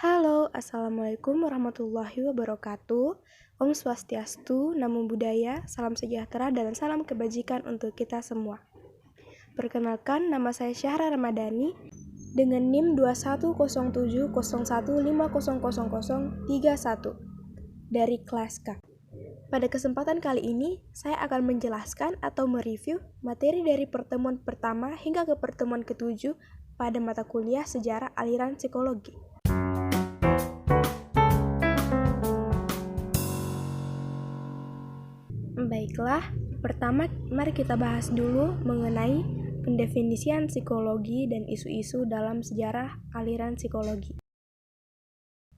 Halo, Assalamualaikum warahmatullahi wabarakatuh. Om Swastiastu, Namo Buddhaya, salam sejahtera dan salam kebajikan untuk kita semua. Perkenalkan, nama saya Syahra Ramadhani dengan NIM 210701500031 dari kelas K. Pada kesempatan kali ini, saya akan menjelaskan atau mereview materi dari pertemuan pertama hingga ke pertemuan ke-7 pada mata kuliah Sejarah Aliran Psikologi. Baiklah, pertama mari kita bahas dulu mengenai pendefinisian psikologi dan isu-isu dalam sejarah aliran psikologi.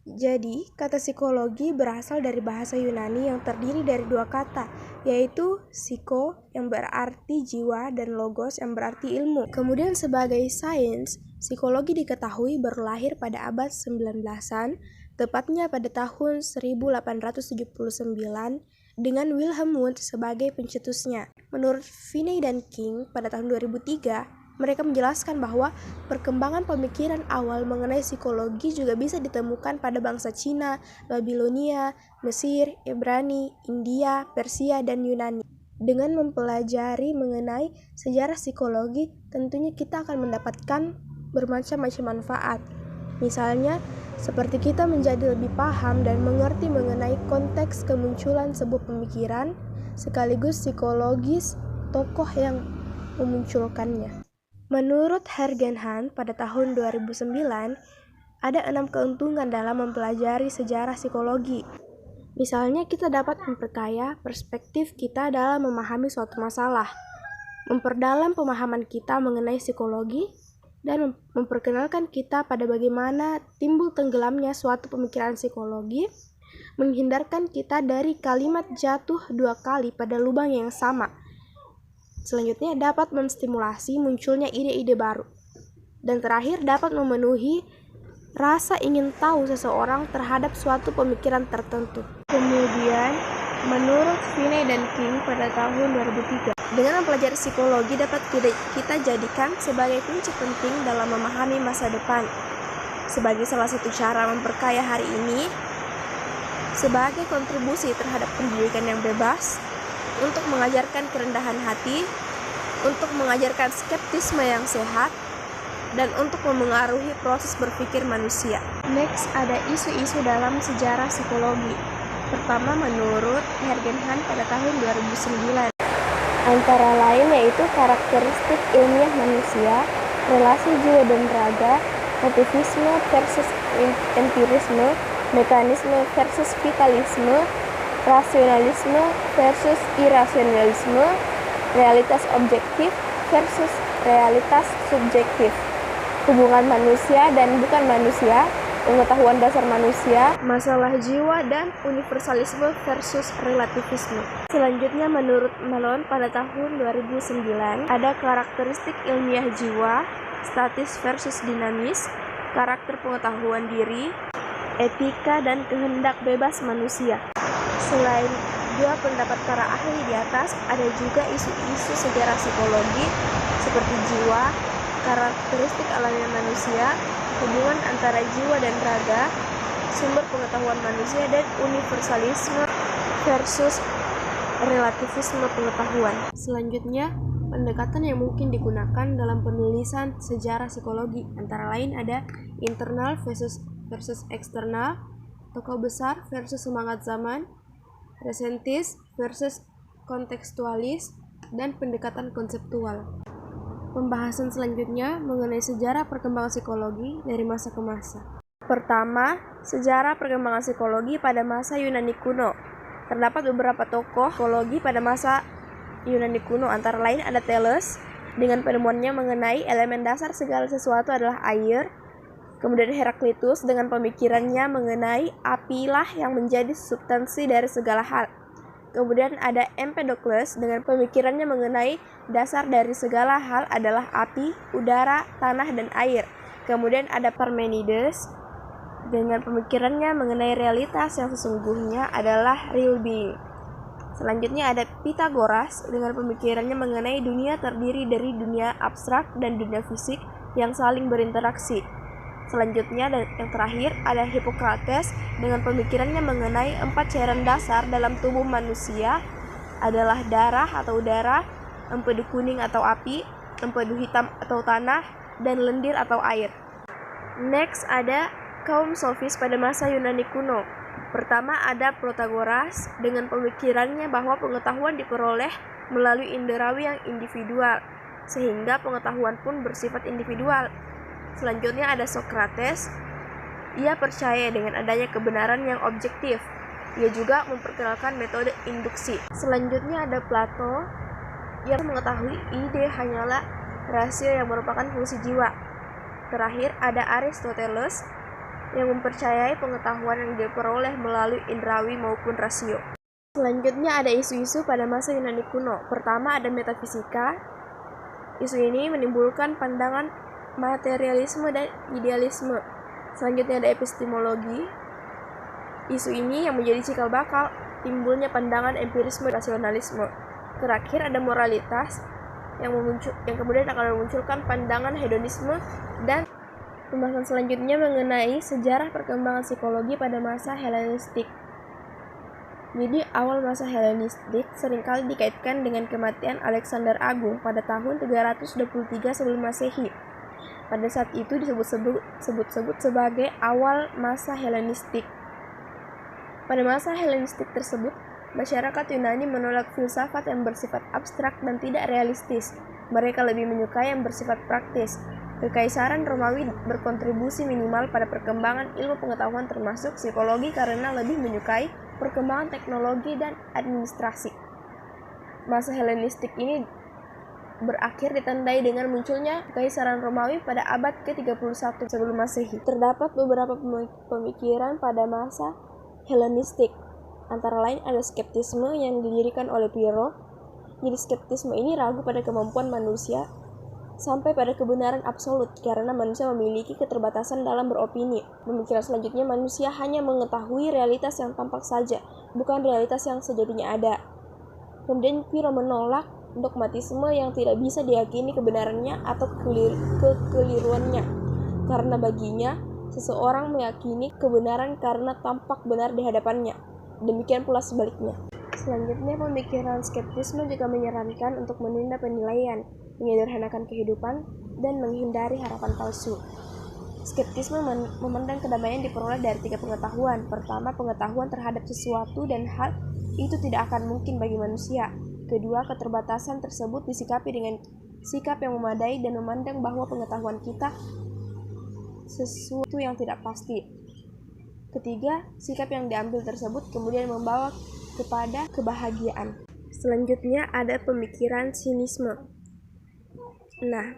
Jadi, kata psikologi berasal dari bahasa Yunani yang terdiri dari dua kata, yaitu psycho yang berarti jiwa dan logos yang berarti ilmu. Kemudian sebagai sains, psikologi diketahui berlahir pada abad 19-an, tepatnya pada tahun 1879 dengan Wilhelm Wundt sebagai pencetusnya. Menurut Finney dan King pada tahun 2003, mereka menjelaskan bahwa perkembangan pemikiran awal mengenai psikologi juga bisa ditemukan pada bangsa Cina, Babilonia, Mesir, Ibrani, India, Persia, dan Yunani. Dengan mempelajari mengenai sejarah psikologi, tentunya kita akan mendapatkan bermacam-macam manfaat. Misalnya, seperti kita menjadi lebih paham dan mengerti mengenai konteks kemunculan sebuah pemikiran, sekaligus psikologis tokoh yang memunculkannya. Menurut Hergenhan pada tahun 2009, ada 6 keuntungan dalam mempelajari sejarah psikologi. Misalnya, kita dapat memperkaya perspektif kita dalam memahami suatu masalah, memperdalam pemahaman kita mengenai psikologi, dan memperkenalkan kita pada bagaimana timbul tenggelamnya suatu pemikiran psikologi, menghindarkan kita dari kalimat jatuh 2 kali pada lubang yang sama. Selanjutnya, dapat menstimulasi munculnya ide-ide baru. Dan terakhir, dapat memenuhi rasa ingin tahu seseorang terhadap suatu pemikiran tertentu. Kemudian, menurut Finney dan King pada tahun 2003, dengan mempelajari psikologi dapat kita jadikan sebagai kunci penting dalam memahami masa depan. Sebagai salah satu cara memperkaya hari ini, sebagai kontribusi terhadap pendidikan yang bebas, untuk mengajarkan kerendahan hati, untuk mengajarkan skeptisme yang sehat, dan untuk memengaruhi proses berpikir manusia. Next, ada isu-isu dalam sejarah psikologi. Pertama, menurut Hergenhan pada tahun 2009. Antara lain yaitu karakteristik ilmiah manusia, relasi jiwa dan raga, motivisme versus empirisme, mekanisme versus vitalisme, rasionalisme versus irasionalisme, realitas objektif versus realitas subjektif, hubungan manusia dan bukan manusia, pengetahuan dasar manusia, masalah jiwa, dan universalisme versus relativisme. Selanjutnya, menurut Malone pada tahun 2009, ada karakteristik ilmiah jiwa, statis versus dinamis, karakter pengetahuan diri, etika, dan kehendak bebas manusia. Selain dua pendapat para ahli di atas, ada juga isu-isu sejarah psikologi seperti jiwa, karakteristik alamiah manusia, hubungan antara jiwa dan raga, sumber pengetahuan manusia, dan universalisme versus relativisme pengetahuan. Selanjutnya, pendekatan yang mungkin digunakan dalam penulisan sejarah psikologi antara lain ada internal versus eksternal, tokoh besar versus semangat zaman, resentis versus kontekstualis, dan pendekatan konseptual. Pembahasan selanjutnya mengenai sejarah perkembangan psikologi dari masa ke masa. Pertama, sejarah perkembangan psikologi pada masa Yunani kuno. Terdapat beberapa tokoh psikologi pada masa Yunani kuno, antara lain ada Thales dengan penemuannya mengenai elemen dasar segala sesuatu adalah air. Kemudian Heraklitus dengan pemikirannya mengenai apilah yang menjadi substansi dari segala hal. Kemudian ada Empedokles dengan pemikirannya mengenai dasar dari segala hal adalah api, udara, tanah, dan air. Kemudian ada Parmenides dengan pemikirannya mengenai realitas yang sesungguhnya adalah real being. Selanjutnya ada Pythagoras dengan pemikirannya mengenai dunia terdiri dari dunia abstrak dan dunia fisik yang saling berinteraksi. Selanjutnya dan yang terakhir ada Hippocrates dengan pemikirannya mengenai 4 cairan dasar dalam tubuh manusia adalah darah atau udara, empedu kuning atau api, empedu hitam atau tanah, dan lendir atau air. Next ada kaum sofis pada masa Yunani kuno. Pertama ada Protagoras dengan pemikirannya bahwa pengetahuan diperoleh melalui inderawi yang individual, sehingga pengetahuan pun bersifat individual. Selanjutnya ada Socrates. Ia percaya dengan adanya kebenaran yang objektif. Ia juga memperkenalkan metode induksi. Selanjutnya ada Plato. Ia mengetahui ide hanyalah rasio yang merupakan fungsi jiwa. Terakhir ada Aristoteles yang mempercayai pengetahuan yang diperoleh melalui indrawi maupun rasio. Selanjutnya ada isu-isu pada masa Yunani kuno. Pertama ada metafisika. Isu ini menimbulkan pandangan materialisme dan idealisme. Selanjutnya ada epistemologi. Isu ini yang menjadi cikal bakal timbulnya pandangan empirisme rasionalisme. Terakhir ada moralitas yang kemudian akan memunculkan pandangan hedonisme. Dan pembahasan selanjutnya mengenai sejarah perkembangan psikologi pada masa Helenistik. Jadi awal masa Helenistik seringkali dikaitkan dengan kematian Alexander Agung pada tahun 323 sebelum Masehi. Pada saat itu disebut sebagai awal masa Helenistik. Pada masa Helenistik tersebut, masyarakat Yunani menolak filsafat yang bersifat abstrak dan tidak realistis. Mereka lebih menyukai yang bersifat praktis. Kekaisaran Romawi berkontribusi minimal pada perkembangan ilmu pengetahuan termasuk psikologi karena lebih menyukai perkembangan teknologi dan administrasi. Masa Helenistik ini berakhir ditandai dengan munculnya Kekaisaran Romawi pada abad ke-31 sebelum Masehi. Terdapat beberapa pemikiran pada masa Helenistik. Antara lain ada skeptisme yang didirikan oleh Pyrrho. Jadi skeptisme ini ragu pada kemampuan manusia sampai pada kebenaran absolut karena manusia memiliki keterbatasan dalam beropini. Pemikiran selanjutnya manusia hanya mengetahui realitas yang tampak saja, bukan realitas yang sejatinya ada. Kemudian Pyrrho menolak dogmatisme yang tidak bisa diyakini kebenarannya atau kekeliruannya, karena baginya seseorang meyakini kebenaran karena tampak benar di hadapannya. Demikian pula sebaliknya. Selanjutnya pemikiran skeptisme juga menyarankan untuk menunda penilaian, menyederhanakan kehidupan, dan menghindari harapan palsu. Skeptisme memandang kedamaian diperoleh dari 3 pengetahuan. Pertama, pengetahuan terhadap sesuatu dan hal itu tidak akan mungkin bagi manusia. Kedua, keterbatasan tersebut disikapi dengan sikap yang memadai dan memandang bahwa pengetahuan kita sesuatu yang tidak pasti. Ketiga, sikap yang diambil tersebut kemudian membawa kepada kebahagiaan. Selanjutnya ada pemikiran sinisme. Nah,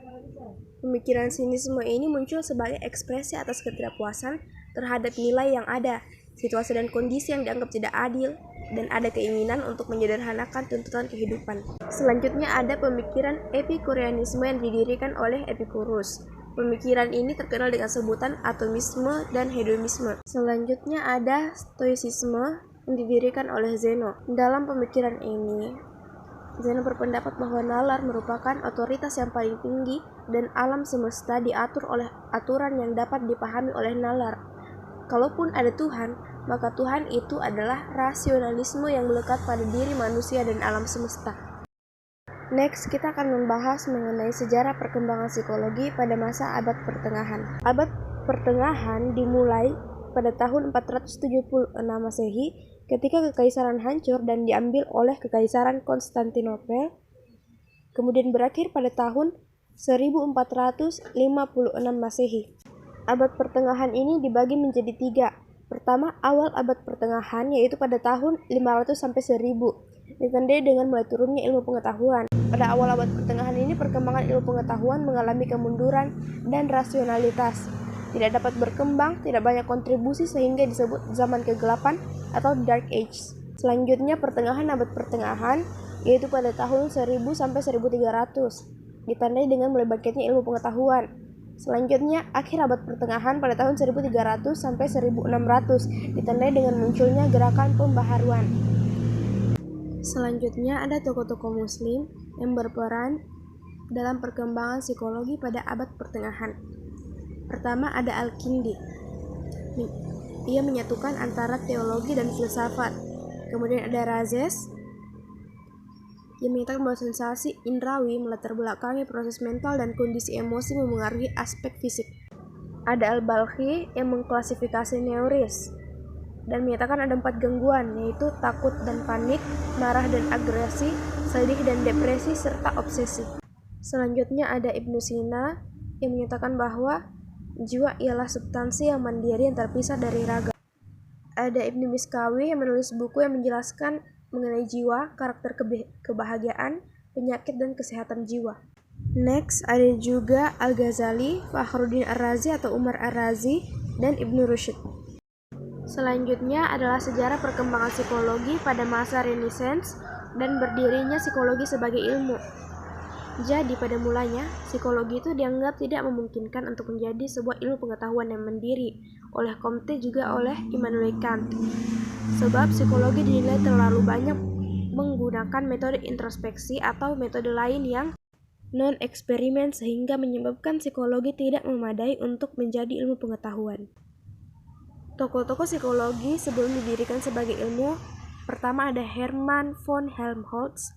pemikiran sinisme ini muncul sebagai ekspresi atas ketidakpuasan terhadap nilai yang ada, situasi dan kondisi yang dianggap tidak adil, dan ada keinginan untuk menyederhanakan tuntutan kehidupan. Selanjutnya ada pemikiran Epikureanisme yang didirikan oleh Epicurus. Pemikiran ini terkenal dengan sebutan atomisme dan hedonisme. Selanjutnya ada Stoicisme yang didirikan oleh Zeno. Dalam pemikiran ini, Zeno berpendapat bahwa nalar merupakan otoritas yang paling tinggi dan alam semesta diatur oleh aturan yang dapat dipahami oleh nalar. Kalaupun ada Tuhan, maka Tuhan itu adalah rasionalisme yang melekat pada diri manusia dan alam semesta. Next, kita akan membahas mengenai sejarah perkembangan psikologi pada masa abad pertengahan. Abad pertengahan dimulai pada tahun 476 Masehi ketika kekaisaran hancur dan diambil oleh Kekaisaran Konstantinopel, kemudian berakhir pada tahun 1456 Masehi. Abad pertengahan ini dibagi menjadi 3. Pertama, awal abad pertengahan, yaitu pada tahun 500 sampai 1000. Ditandai dengan mulai turunnya ilmu pengetahuan. Pada awal abad pertengahan ini, perkembangan ilmu pengetahuan mengalami kemunduran dan rasionalitas. Tidak dapat berkembang, tidak banyak kontribusi sehingga disebut zaman kegelapan atau Dark Age. Selanjutnya, pertengahan abad pertengahan, yaitu pada tahun 1000 sampai 1300. Ditandai dengan mulai bangkitnya ilmu pengetahuan. Selanjutnya, akhir abad pertengahan pada tahun 1300 sampai 1600, ditandai dengan munculnya gerakan pembaharuan. Selanjutnya ada tokoh-tokoh muslim yang berperan dalam perkembangan psikologi pada abad pertengahan. Pertama ada Al-Kindi. Ia menyatukan antara teologi dan filsafat. Kemudian ada Rhazes. Ia menyatakan bahwa sensasi indrawi melatar belakangi proses mental dan kondisi emosi memengaruhi aspek fisik. Ada Al-Balkhi yang mengklasifikasi neuris dan menyatakan ada 4 gangguan, yaitu takut dan panik, marah dan agresi, sedih dan depresi, serta obsesi. Selanjutnya ada Ibnu Sina yang menyatakan bahwa jiwa ialah substansi yang mandiri yang terpisah dari raga. Ada Ibnu Miskawi yang menulis buku yang menjelaskan mengenai jiwa, karakter kebahagiaan, penyakit, dan kesehatan jiwa. Next, ada juga Al-Ghazali, Fakhruddin Ar-Razi atau Umar Ar-Razi, dan Ibnu Rushd. Selanjutnya adalah sejarah perkembangan psikologi pada masa Renaissance dan berdirinya psikologi sebagai ilmu. Jadi pada mulanya, psikologi itu dianggap tidak memungkinkan untuk menjadi sebuah ilmu pengetahuan yang mandiri oleh Comte juga oleh Immanuel Kant. Sebab psikologi dinilai terlalu banyak menggunakan metode introspeksi atau metode lain yang non-eksperimen sehingga menyebabkan psikologi tidak memadai untuk menjadi ilmu pengetahuan. Tokoh-tokoh psikologi sebelum didirikan sebagai ilmu, pertama ada Hermann von Helmholtz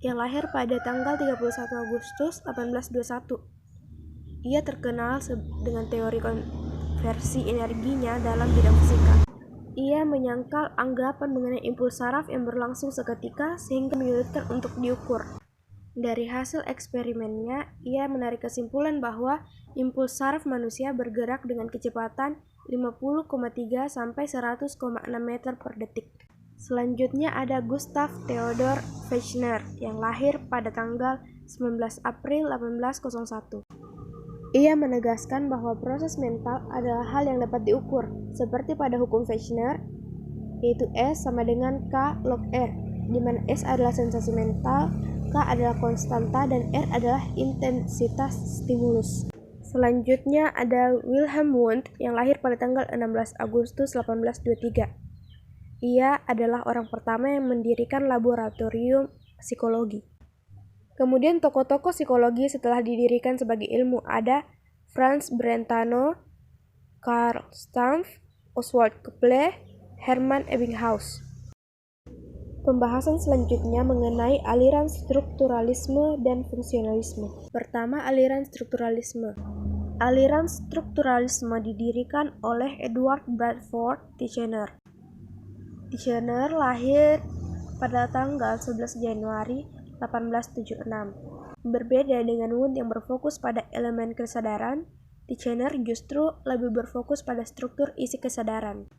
yang lahir pada tanggal 31 Agustus 1821. Ia terkenal dengan teori konversi energinya dalam bidang fisika. Ia menyangkal anggapan mengenai impuls saraf yang berlangsung seketika sehingga menyulitkan untuk diukur. Dari hasil eksperimennya, ia menarik kesimpulan bahwa impuls saraf manusia bergerak dengan kecepatan 50,3 sampai 100,6 meter per detik. Selanjutnya ada Gustav Theodor Fechner yang lahir pada tanggal 19 April 1801. Ia menegaskan bahwa proses mental adalah hal yang dapat diukur, seperti pada hukum Fechner, yaitu S sama dengan K log R, di mana S adalah sensasi mental, K adalah konstanta, dan R adalah intensitas stimulus. Selanjutnya ada Wilhelm Wundt yang lahir pada tanggal 16 Agustus 1823. Ia adalah orang pertama yang mendirikan laboratorium psikologi. Kemudian tokoh-tokoh psikologi setelah didirikan sebagai ilmu ada Franz Brentano, Karl Stumpf, Oswald Keple, Hermann Ebbinghaus. Pembahasan selanjutnya mengenai aliran strukturalisme dan fungsionalisme. Pertama, aliran strukturalisme. Aliran strukturalisme didirikan oleh Edward Bradford Titchener. Titchener lahir pada tanggal 11 Januari 1876. Berbeda dengan Wundt yang berfokus pada elemen kesadaran, Titchener justru lebih berfokus pada struktur isi kesadaran.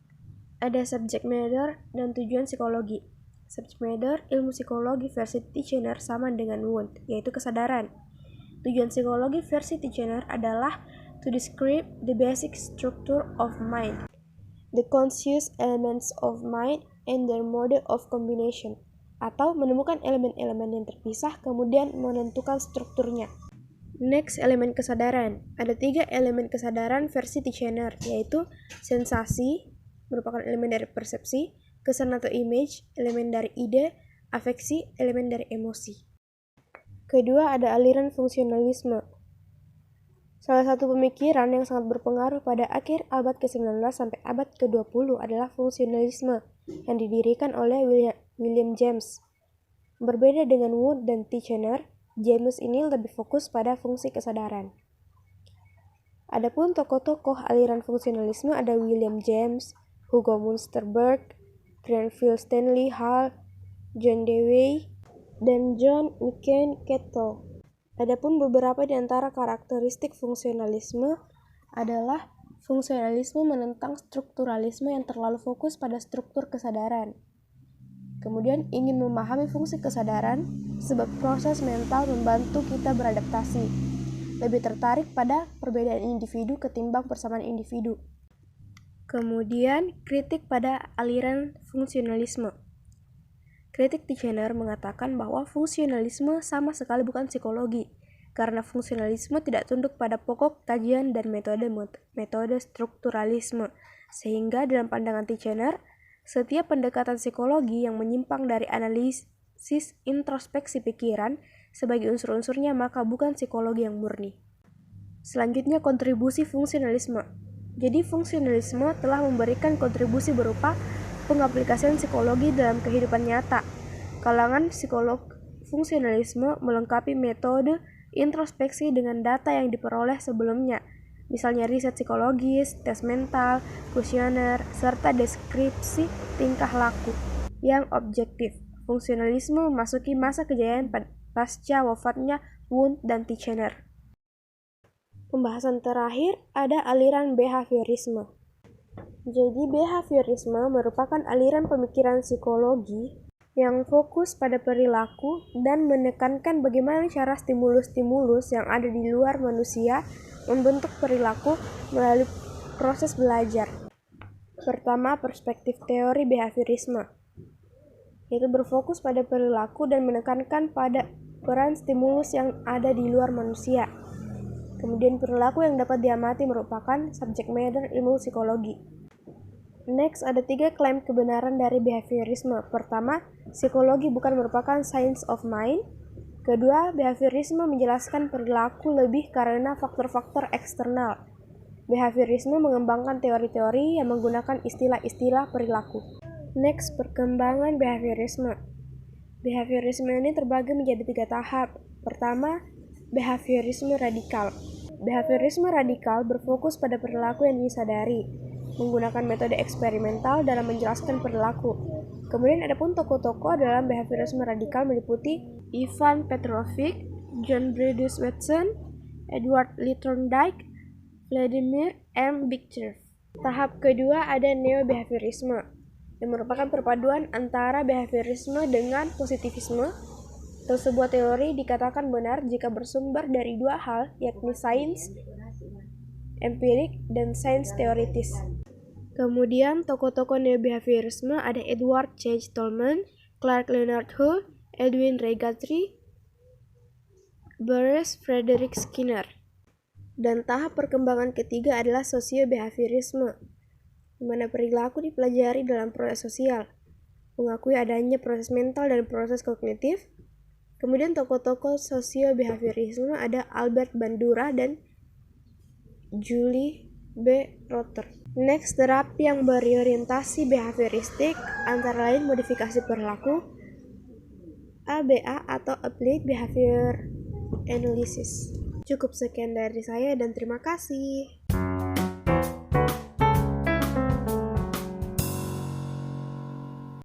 Ada subject matter dan tujuan psikologi. Subject matter, ilmu psikologi versi Titchener sama dengan Wundt, yaitu kesadaran. Tujuan psikologi versi Titchener adalah to describe the basic structure of mind, the conscious elements of mind, and their mode of combination, atau menemukan elemen-elemen yang terpisah kemudian menentukan strukturnya. Next, elemen kesadaran. Ada 3 elemen kesadaran versi Titchener, yaitu sensasi, merupakan elemen dari persepsi, kesan atau image, elemen dari ide, afeksi, elemen dari emosi. Kedua, ada aliran fungsionalisme. Salah satu pemikiran yang sangat berpengaruh pada akhir abad ke-19 sampai abad ke-20 adalah fungsionalisme yang didirikan oleh William James. Berbeda dengan Wundt dan Titchener, James ini lebih fokus pada fungsi kesadaran. Adapun tokoh-tokoh aliran fungsionalisme ada William James, Hugo Munsterberg, Granville Stanley Hall, John Dewey, dan John McCain Cattell. Adapun beberapa di antara karakteristik fungsionalisme adalah fungsionalisme menentang strukturalisme yang terlalu fokus pada struktur kesadaran. Kemudian ingin memahami fungsi kesadaran sebab proses mental membantu kita beradaptasi. Lebih tertarik pada perbedaan individu ketimbang persamaan individu. Kemudian kritik pada aliran fungsionalisme. Kritik Titchener mengatakan bahwa fungsionalisme sama sekali bukan psikologi, karena fungsionalisme tidak tunduk pada pokok kajian dan metode strukturalisme, sehingga dalam pandangan Titchener, setiap pendekatan psikologi yang menyimpang dari analisis introspeksi pikiran sebagai unsur-unsurnya maka bukan psikologi yang murni. Selanjutnya, kontribusi fungsionalisme. Jadi, fungsionalisme telah memberikan kontribusi berupa pengaplikasian psikologi dalam kehidupan nyata. Kalangan psikolog fungsionalisme melengkapi metode introspeksi dengan data yang diperoleh sebelumnya, misalnya riset psikologis, tes mental, kuesioner, serta deskripsi tingkah laku yang objektif. Fungsionalisme memasuki masa kejayaan pasca wafatnya Wundt dan Titchener. Pembahasan terakhir ada aliran behaviorisme. Jadi, behaviorisme merupakan aliran pemikiran psikologi yang fokus pada perilaku dan menekankan bagaimana cara stimulus-stimulus yang ada di luar manusia membentuk perilaku melalui proses belajar. Pertama, perspektif teori behaviorisme, yaitu berfokus pada perilaku dan menekankan pada peran stimulus yang ada di luar manusia. Kemudian, perilaku yang dapat diamati merupakan subject matter ilmu psikologi. Next, ada 3 klaim kebenaran dari behaviorisme. Pertama, psikologi bukan merupakan science of mind. Kedua, behaviorisme menjelaskan perilaku lebih karena faktor-faktor eksternal. Behaviorisme mengembangkan teori-teori yang menggunakan istilah-istilah perilaku. Next, perkembangan behaviorisme. Behaviorisme ini terbagi menjadi 3 tahap. Pertama, behaviorisme radikal. Behaviorisme radikal berfokus pada perilaku yang disadari, menggunakan metode eksperimental dalam menjelaskan perilaku. Kemudian ada pun tokoh-tokoh dalam behaviorisme radikal meliputi Ivan Petrovich, John Brodus Watson, Edward Lee Thorndike, Vladimir M. Bichir. Tahap kedua ada neo-behaviorisme, yang merupakan perpaduan antara behaviorisme dengan positivisme. Sebuah teori dikatakan benar jika bersumber dari 2 hal, yakni sains empirik dan sains teoritis. Kemudian tokoh-tokoh neo-behaviorisme ada Edward C. Stallman, Clark Leonard Hull, Edwin Ray Guthrie, Boris Frederick Skinner. Dan tahap perkembangan ketiga adalah sosio-behaviorisme, di mana perilaku dipelajari dalam proses sosial, mengakui adanya proses mental dan proses kognitif. Kemudian tokoh-tokoh sosio-behaviorisme ada Albert Bandura dan Julie B. Rotter. Next, terapi yang berorientasi behavioristik antara lain modifikasi perilaku, ABA atau Applied Behavior Analysis. Cukup sekian dari saya dan terima kasih.